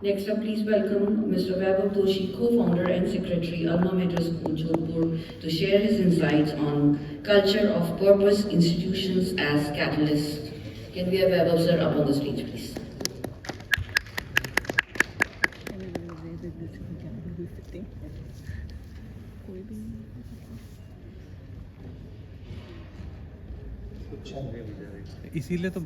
Next up, please welcome Mr. Vaibhav Doshi, co-founder and secretary, Alma Middle School, Jodhpur, to share his insights on culture of purpose institutions as catalysts. Can we have Vaibhav sir up on the stage, please? इसीलिए तो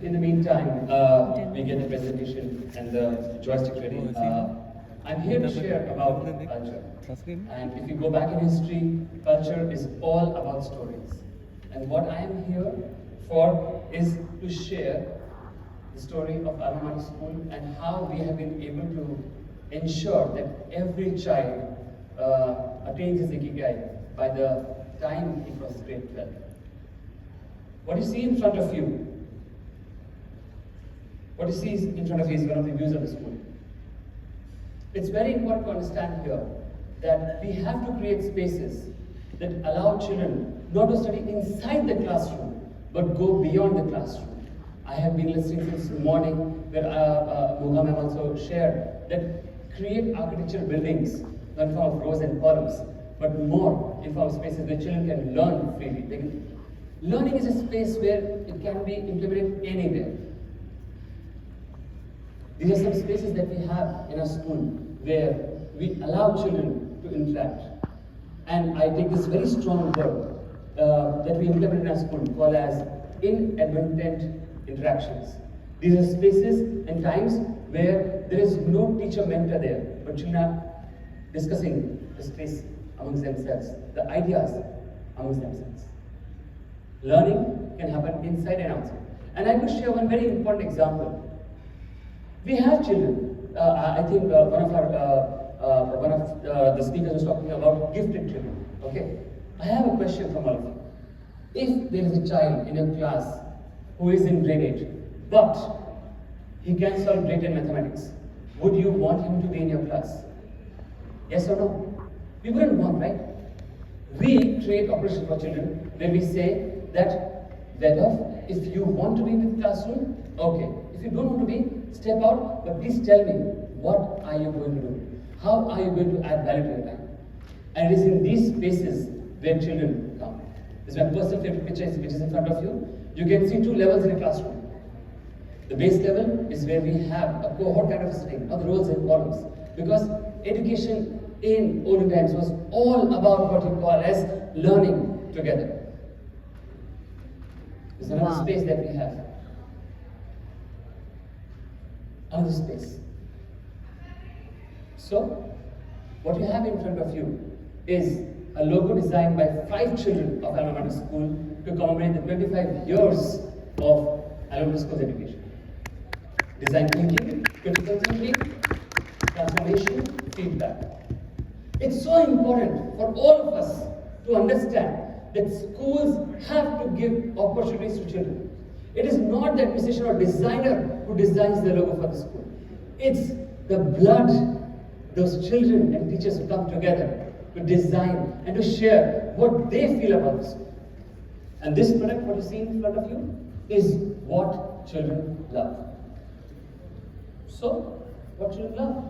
In the meantime, we get the presentation and the joystick ready. I'm here to share about culture. And if you go back in history, culture is all about stories. And what I am here for is to share the story of Alma School and how we have been able to ensure that every child attains his IKIGAI by the time he crosses grade 12. What you see in front of you is one of the views of the school. It's very important to understand here that we have to create spaces that allow children not to study inside the classroom, but go beyond the classroom. I have been listening since morning where Moga ma'am also shared that create architectural buildings, not in form of rows and columns, but more in form of spaces where children can learn freely. Learning is a space where it can be implemented anywhere. These are some spaces that we have in our school where we allow children to interact. And I take this very strong word that we implement in our school called as inadvertent interactions. These are spaces and times where there is no teacher-mentor there, but children are discussing the space amongst themselves, the ideas amongst themselves. Learning can happen inside and outside. And I could share one very important example. We have children. I think one of the speakers was talking about gifted children. Okay, I have a question from all of you. If there is a child in your class who is in grade 8, but he can solve grade 10 mathematics, would you want him to be in your class? Yes or no? We wouldn't want, right? We create operations for children where we say that, Vaibhav, if you want to be in the classroom, okay. If you don't want to be, step out, but please tell me, what are you going to do? How are you going to add value to your time? And it is in these spaces where children come. This is my personal favorite picture, which is in front of you. You can see two levels in a classroom. The base level is where we have a cohort kind of a setting, not the rows and columns. Because education in olden times was all about what you call as learning together. There's another space that we have. Another space. So, what you have in front of you is a logo designed by 5 children of Alma Middle School to commemorate the 25 years of Alma Middle School's education. Design thinking, critical thinking, transformation, feedback. It's so important for all of us to understand that schools have to give opportunities to children. It is not the administration or designer who designs the logo for the school. It's the blood, those children and teachers who come together to design and to share what they feel about the school. And this product, what you see in front of you, is what children love. So, what children love?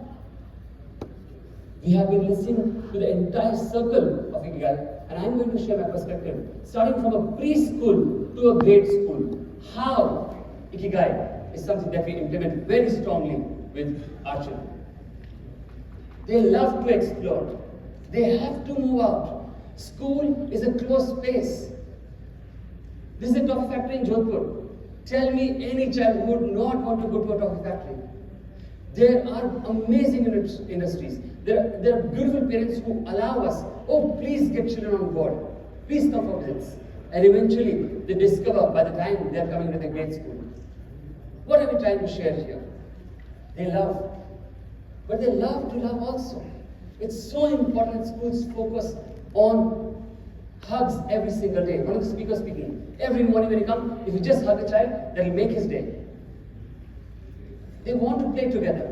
We have been listening to the entire circle of IKIGAI, and I'm going to share my perspective, starting from a preschool to a grade school. How IKIGAI is something that we implement very strongly with our children. They love to explore. They have to move out. School is a closed space. This is a toffee factory in Jodhpur. Tell me any child who would not want to go to a toffee factory. There are amazing industries. There are beautiful parents who allow us, oh, please get children on board. Please come for visits. And eventually, they discover by the time they are coming to the grade school. What are we trying to share here? They love. But they love to love also. It's so important that schools focus on hugs every single day. One of the speakers speaking. Every morning when you come, if you just hug a child, that will make his day. They want to play together.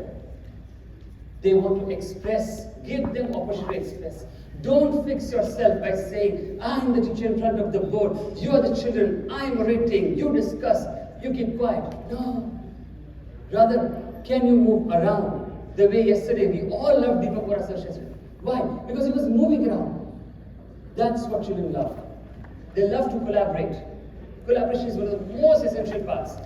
They want to express, give them opportunity to express. Don't fix yourself by saying, I'm the teacher in front of the board, you are the children, I'm rating, you discuss, you keep quiet. No. Rather, can you move around the way yesterday we all loved Deepak Vora session? Why? Because he was moving around. That's what children love. They love to collaborate. Collaboration is one of the most essential parts.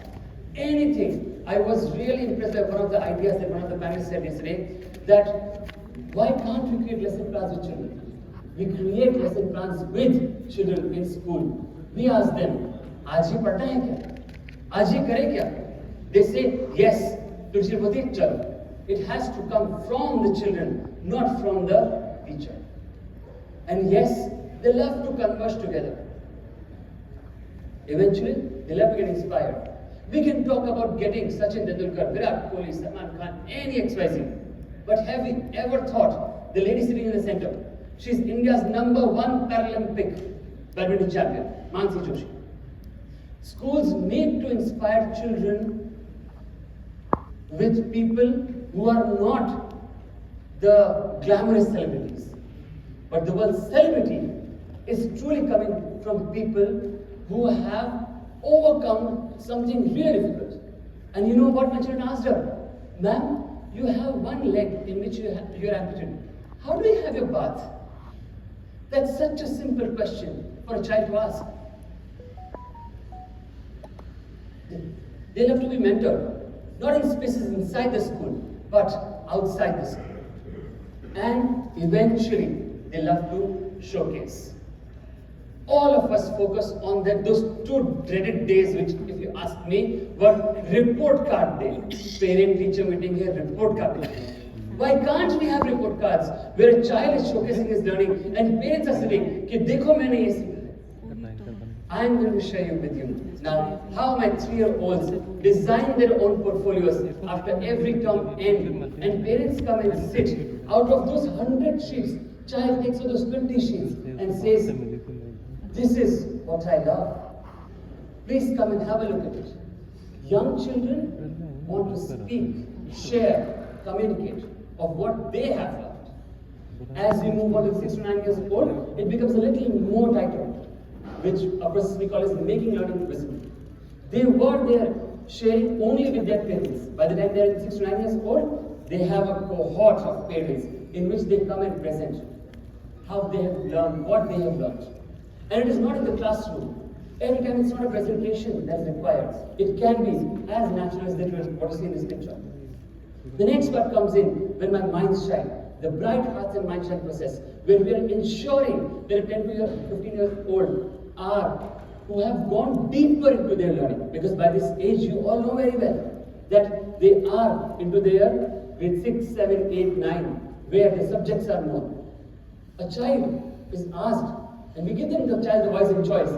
Anything. I was really impressed by one of the ideas that one of the panelists said yesterday, that why can't we create lesson plans with children? We create lesson plans with children in school. We ask them, आज ये पढ़ना है क्या? आज ये करें क्या? They say yes. तो teacher बोलती है चलो. It has to come from the children, not from the teacher. And yes, they love to converse together. Eventually, they love to get inspired. We can talk about getting Sachin Tendulkar, Virat Kohli, Salman Khan, any XYZ. But have we ever thought, the lady sitting in the center, she's India's #1 Paralympic badminton champion, Mansi Joshi. Schools need to inspire children with people who are not the glamorous celebrities. But the word celebrity is truly coming from people who have overcome something really difficult. And you know what my children asked her? Ma'am, you have one leg in which you're amputated. How do you have your bath? That's such a simple question for a child to ask. They love to be mentored, not in spaces inside the school, but outside the school. And eventually, they love to showcase. All of us focus on those 2 dreaded days, which, if you ask me, were report card day. Parent-teacher meeting here, report card day. Why can't we have report cards where a child is showcasing his learning and parents are sitting, कि देखो मैंने ये सीखा. I'm going to share you with you now how my 3-year-olds design their own portfolios after every term end, and parents come and sit. Out of those 100 sheets, child takes out those 20 sheets and says, this is what I love. Please come and have a look at it. Young children want to speak, share, communicate of what they have learned. As we move on to 6 to 9 years old, it becomes a little more tighter, which a process we call as making learning visible. They were there sharing only with their parents. By the time they are 6 to 9 years old, they have a cohort of parents in which they come and present how they have learned, what they have learned. And it is not in the classroom. Every time it's not a presentation that's required. It can be as natural as what you see in this picture. The next part comes in when my minds shine. The bright hearts and mind shine process, where we are ensuring that a 10 to 15 years old who have gone deeper into their learning. Because by this age, you all know very well that they are into their grade 6, 7, 8, 9, where the subjects are known. A child is asked, and we give them the child the voice and choice.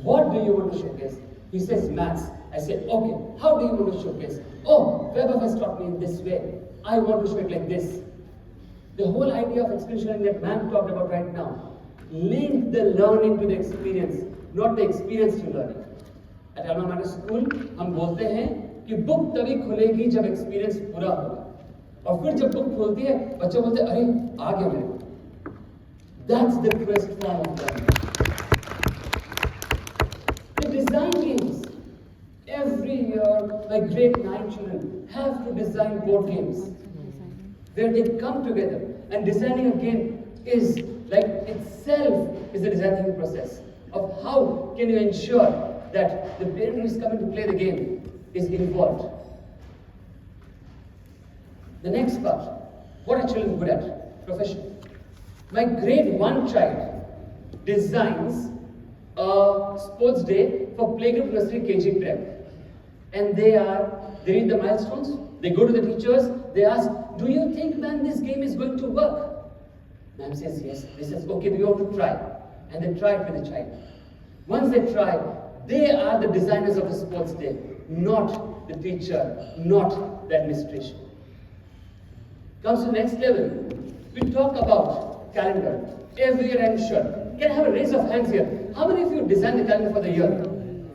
What do you want to showcase? He says maths. I say, okay, how do you want to showcase? Oh, Vaibhav has taught me in this way. I want to show it like this. The whole idea of experiential learning that man talked about right now, link the learning to the experience, not the experience to learning. At Alma School, हम बोलते हैं कि book तभी खुलेगी जब experience पूरा होगा. और फिर जब book खोलती है, बच्चे बोलते हैं, अरे, आ गया मेरे को. That's the best form of learning. The design games. Every year, my grade 9 children have to design board games where they come together, and designing a game is like itself is a designing process of how can you ensure that the parent who is coming to play the game is involved. The next part, what are children good at? Profession. My grade 1 child designs a sports day for playgroup nursery KG prep. And they read the milestones, they go to the teachers, they ask, do you think, ma'am, this game is going to work? Ma'am says yes. They says, okay, we want to try. And they try it with the child. Once they try, they are the designers of the sports day, not the teacher, not the administration. Comes to the next level. We talk about calendar. Every year I'm sure. Can I have a raise of hands here? How many of you design the calendar for the year,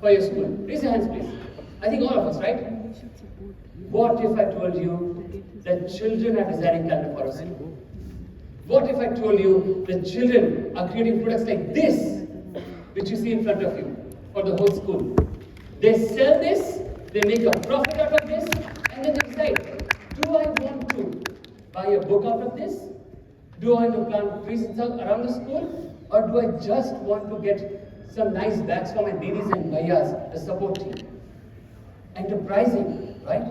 for your school? Raise your hands, please. I think all of us, right? What if I told you that children are designing calendar for us? What if I told you the children are creating products like this, which you see in front of you, for the whole school? They sell this, they make a profit out of this, and then they decide, do I want to buy a book out of this? Do I want to plant trees around the school? Or do I just want to get some nice bags for my didis and bhaiyas, the support team? Enterprising, right?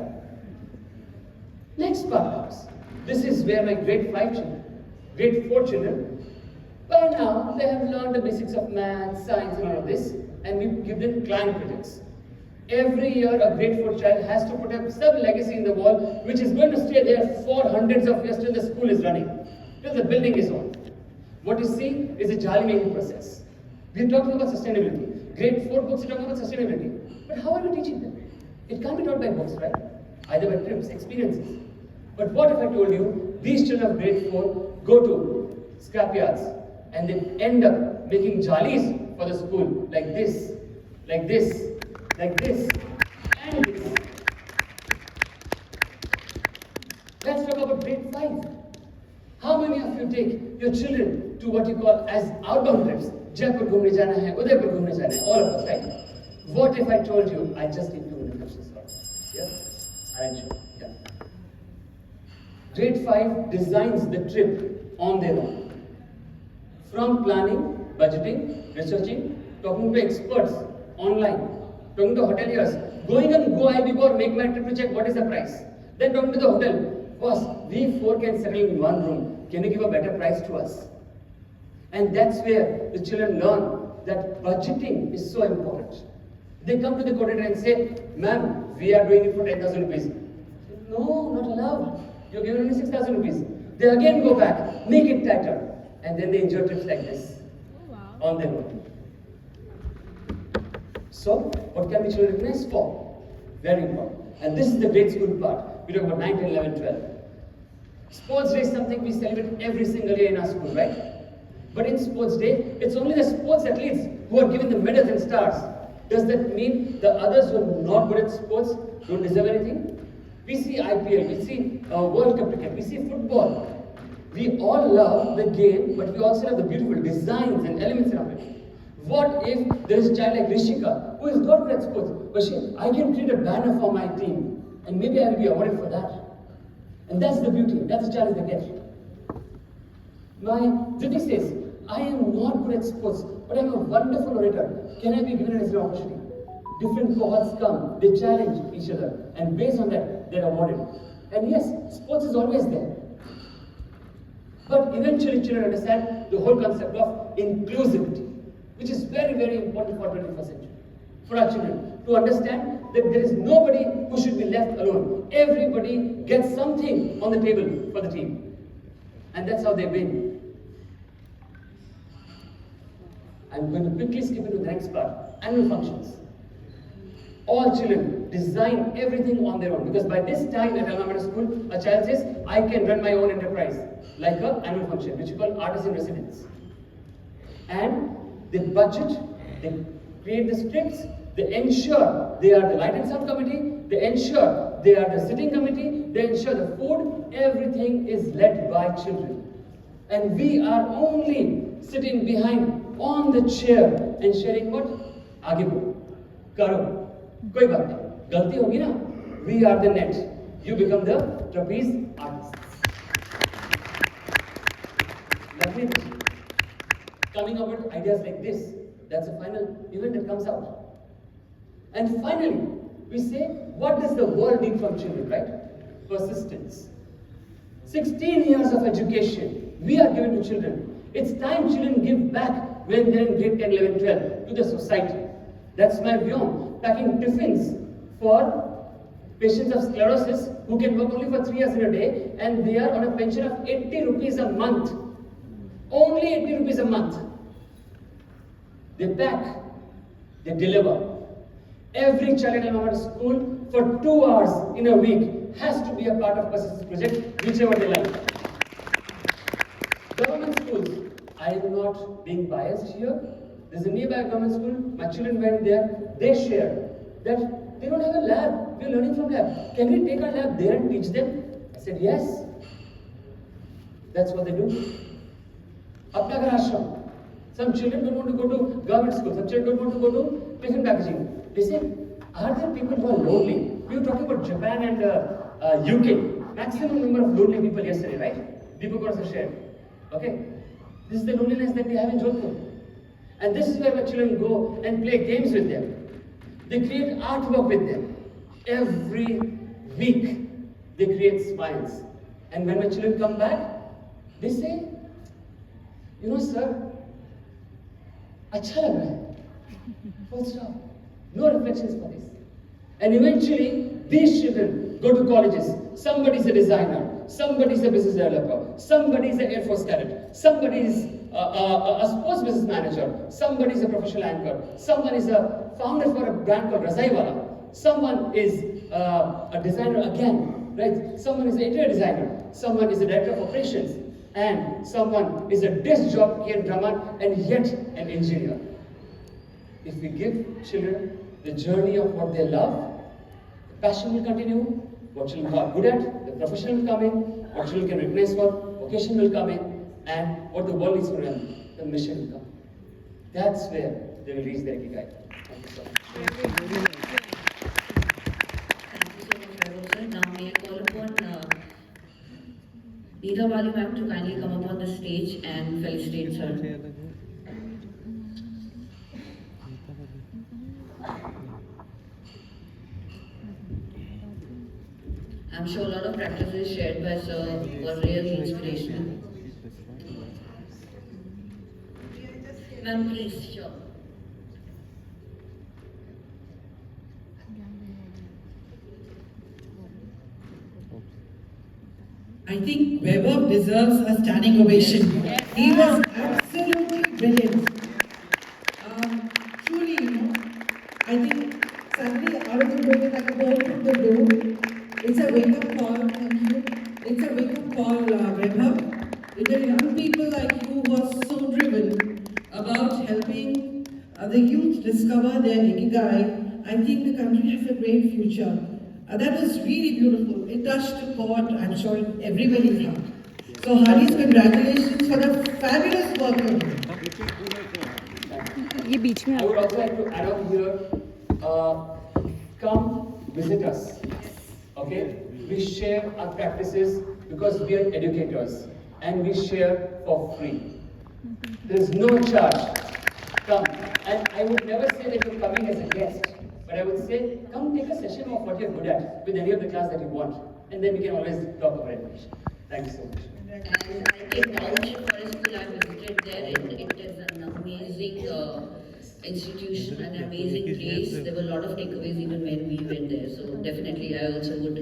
Next part comes. This is where my grade 5 children, grade 4 children, by now they have learned the basics of math, science and all of this, and we give them client projects. Every year a grade 4 child has to put up some legacy in the wall which is going to stay there for hundreds of years till the school is running, till the building is on. What you see is a jali making process. We are talking about sustainability. Grade 4 books are talking about sustainability. But how are we teaching them? It can't be taught by books, right? Either by trips, experiences. But what if I told you these children of grade 4 go to scrapyards and they end up making jalis for the school like this, like this, like this, and this. Let's talk about grade 5. How many of you take your children to what you call as outbound trips? Jaipur ghumne jana hai, Udaipur ghumne jana hai, all of us, right? What if I told you, I just need 2 minutes of this? Yeah? Aren't you? Yeah. Grade 5 designs the trip on their own. From planning, budgeting, researching, talking to experts online, talking to hoteliers, going on GoIBIB or Make My Trip to check what is the price. Then talking to the hotel, boss, we 4 can settle in one room. Can you give a better price to us? And that's where the children learn that budgeting is so important. They come to the coordinator and say, ma'am, we are doing it for 10,000 rupees. No, not allowed. You're giving only 6,000 rupees. They again go back, make it tighter, and then they enjoy trips like this on their own. So, what can be children recognized for? Very important. And this is the grade school part. We talk about 9, 10, 11, 12. Sports day is something we celebrate every single year in our school, right? But in sports day, it's only the sports athletes who are given the medals and stars. Does that mean the others who are not good at sports don't deserve anything? We see IPL, we see World Cup cricket, we see football. We all love the game, but we also love the beautiful designs and elements of it. What if there is a child like Rishika who is not good at sports, but I can create a banner for my team, and maybe I will be awarded for that. And that's the beauty, that's the challenge they get. My Diti says, I am not good at sports, but I'm a wonderful orator. Can I be given as an opportunity? Different cohorts come, they challenge each other, and based on that, they're awarded. And yes, sports is always there. But eventually children understand the whole concept of inclusivity, which is very, very important for 21st century. For our children to understand that there is nobody who should be left alone. Everybody gets something on the table for the team. And that's how they win. I'm going to quickly skip into the next part. Annual functions. All children design everything on their own, because by this time at Alma School, a child says, I can run my own enterprise, like an annual function, which we call artist in residence. And they budget, they create the scripts, they ensure they are the light and sound committee, they ensure they are the sitting committee, they ensure the food, everything is led by children. And we are only sitting behind on the chair and sharing what? Aage बढ़ो, karo. कोई बात नहीं, गलती होगी ना, we are the net, you become the trapeze artists. Lovely. Coming up with ideas like this, that's the final event that comes out. And finally, we say, what does the world need from children, right? Persistence. 16 years of education we are giving to children. It's time children give back when they're in grade 10, 11, 12 to the society. That's my view. Packing tiffins for patients of sclerosis who can work only for 3 hours in a day, and they are on a pension of 80 rupees a month. Only 80 rupees a month. They pack, they deliver. Every child in our school for 2 hours in a week has to be a part of persistence project, whichever they like. Government schools, I am not being biased here. There's a nearby government school, my children went there, they shared that they don't have a lab, we're learning from lab. Can we take our lab there and teach them? I said, yes. That's what they do. Apnagar ashram. Some children don't want to go to government school. Some children don't want to go to tiffin packaging. They say, are there people who are lonely? We were talking about Japan and UK. Maximum number of lonely people yesterday, right? Deepak also shared. Okay? This is the loneliness that we have in Jodhpur. And this is where my children go and play games with them. They create artwork with them. Every week, they create smiles. And when my children come back, they say, you know, sir, अच्छा लग रहा है. Full stop. No reflections for this. And eventually, these children go to colleges. Somebody is a designer. Somebody is a business developer. Somebody is an Air Force cadet. Somebody is a sports business manager. Somebody is a professional anchor. Someone is a founder for a brand called Rasaiwala. Someone is a designer again, right? Someone is an interior designer. Someone is a director of operations. And someone is a disc jockey and drummer and yet an engineer. If we give children the journey of what they love, the passion will continue, what children are good at, the profession will come in, what children can recognize for, vocation will come in, and what the world needs for them, the mission will come. That's where they will reach their ikigai. Thank you so much. Thank you so much, Vaibhav sir. Now may I call upon Neeta Wali ma'am to kindly come up on the stage and felicitate sir. I'm sure a lot of practices shared by sir were really inspirational. Ma'am, please, sure. I think Vaibhav deserves a standing ovation. He was absolutely brilliant. Truly, I think suddenly out of the blue, like a ball from the blue, it's a wake-up call, thank you. It's a wake-up call, Vaibhav. With the young people like you who are so driven about helping the youth discover their ikigai, I think the country has a great future. That was really beautiful. It touched the chord, I'm sure, in everybody's heart. So, heartiest congratulations for the fabulous work of you. I would also like to add on here, come visit us. Okay? We share our practices because we are educators and we share for free. There is no charge. Come. And I would never say that you're coming as a guest. But I would say, come take a session of what you're good at with any of the class that you want. And then we can always talk about education. Thank you so much. And I can vouch for a school I visited there. It is an amazing institution, an amazing place. There were a lot of takeaways even when we went there. So definitely I also would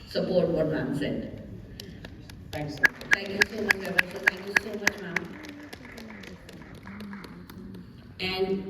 support what ma'am said. Thank you so much. Thank you so much, Vaibhav sir. Thank you so much, ma'am. And